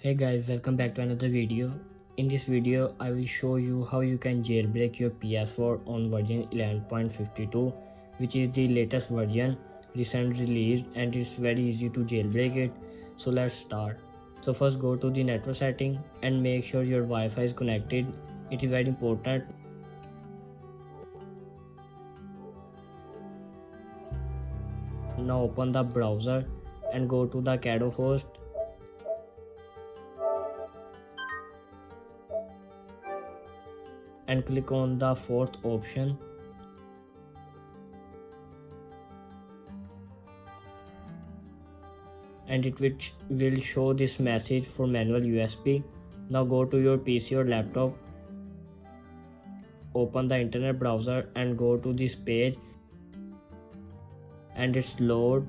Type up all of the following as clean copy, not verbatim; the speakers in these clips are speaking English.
Hey guys, welcome back to another video. In this video, I will show you how you can jailbreak your PS4 on version 11.52, which is the latest version recently released, and it's very easy to jailbreak it. So let's start. So first go to the network setting and make sure your Wi-Fi is connected. It is very important. Now open the browser and go to the Kado host and click on the fourth option, and it will show this message for manual USB. Now go to your PC or laptop, open the internet browser and go to this page, and it's load.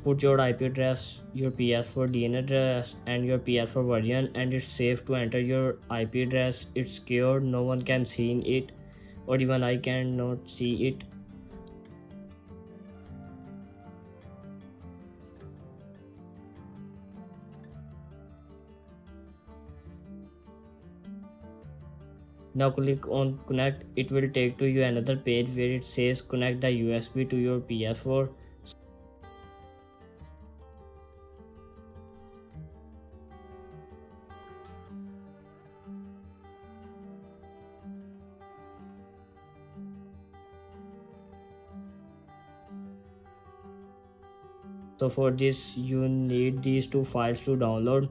Put your IP address, your PS4 DNS address and your PS4 version, and it's safe to enter your IP address. It's secured, no one can see it, or even I cannot see it. Now click on connect. It will take to you another page where it says connect the USB to your PS4. So for this you need these two files to download.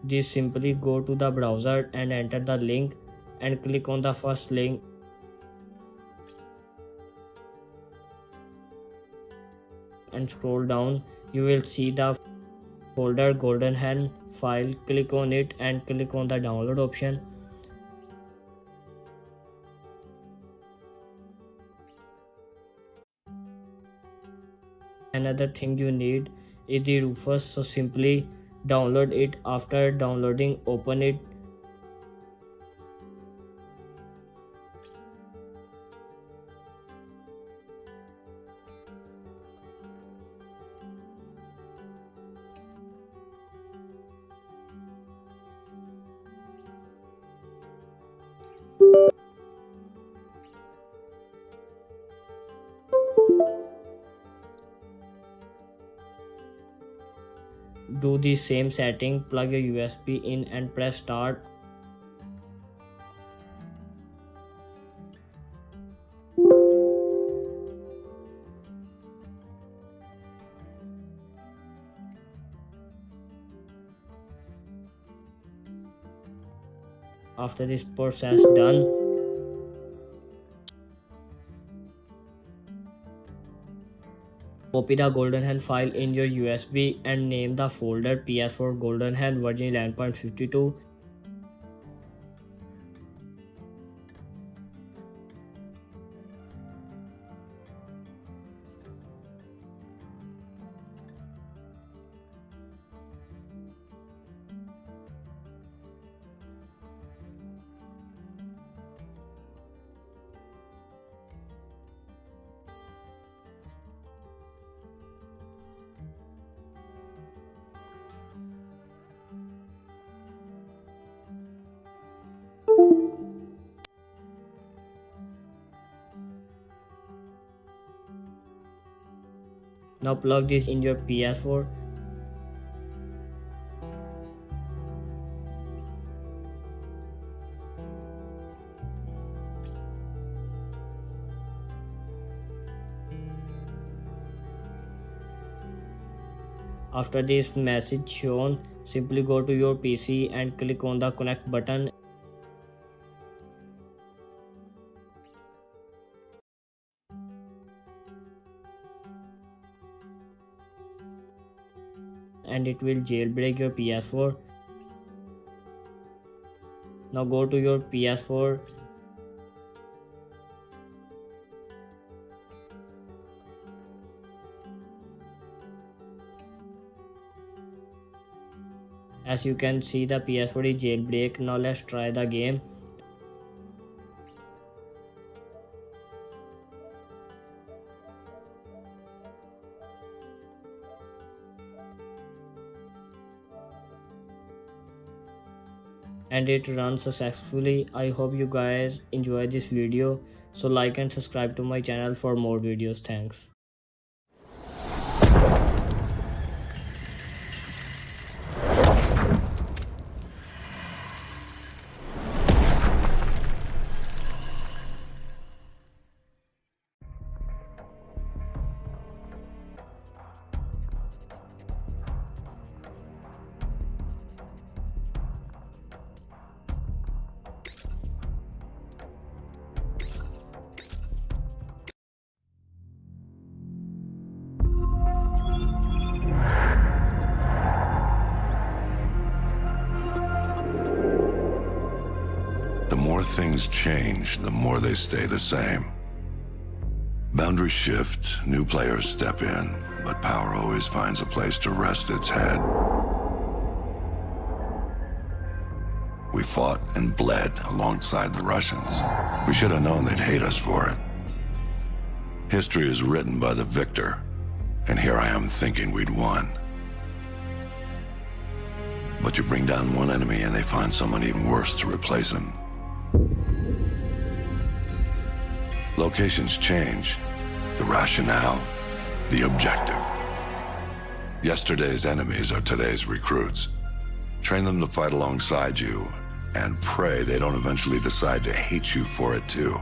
Just simply go to the browser and enter the link and click on the first link. And scroll down, you will see the folder Goldenhen file. Click on it and click on the download option. Another thing you need is the Rufus, so simply download it. After downloading, open it. Do the same setting, plug your USB in and press start. After this process done, copy the Goldenhen file in your USB and name the folder PS4 Goldenhen version 11.52. Now plug this in your PS4. After this message shown, simply go to your PC and click on the connect button. And it will jailbreak your PS4. Now go to your PS4. As you can see, the PS4 is jailbreak. Now let's try the game. and it runs successfully. I hope you guys enjoy this video, so like and subscribe to my channel for more videos. Thanks. The more things change, the more they stay the same. Boundaries shift, new players step in, but power always finds a place to rest its head. We fought and bled alongside the Russians. We should have known they'd hate us for it. History is written by the victor, and here I am thinking we'd won. But you bring down one enemy and they find someone even worse to replace him. Locations change, the rationale, the objective. Yesterday's enemies are today's recruits. Train them to fight alongside you, and pray they don't eventually decide to hate you for it too.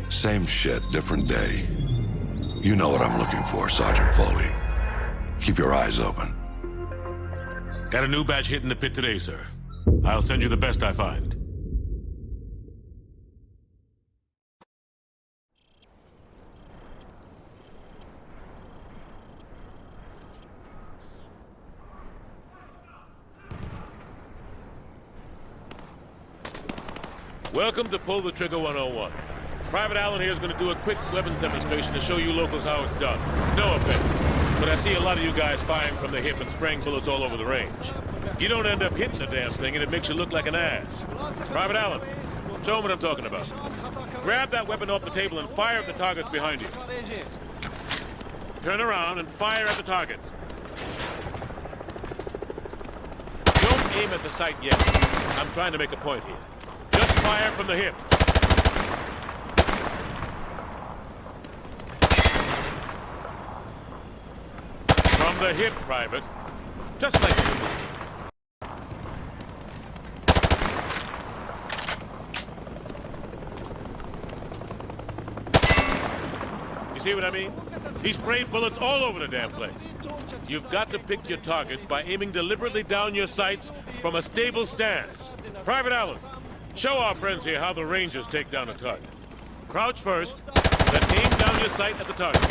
Same shit, different day. You know what I'm looking for, Sergeant Foley. Keep your eyes open. Got a new batch hitting the pit today, sir. I'll send you the best I find. Welcome to Pull the Trigger 101. Private Allen here is going to do a quick weapons demonstration to show you locals how it's done. No offense, but I see a lot of you guys firing from the hip and spraying bullets all over the range. You don't end up hitting the damn thing and it makes you look like an ass. Private Allen, show them what I'm talking about. Grab that weapon off the table and fire at the targets behind you. Turn around and fire at the targets. Don't aim at the sight yet. I'm trying to make a point here. Just fire from the hip. From the hip, Private. Just like in the movies. You see what I mean? He sprayed bullets all over the damn place. You've got to pick your targets by aiming deliberately down your sights from a stable stance. Private Allen, show our friends here how the Rangers take down a target. Crouch first, then aim down your sight at the target.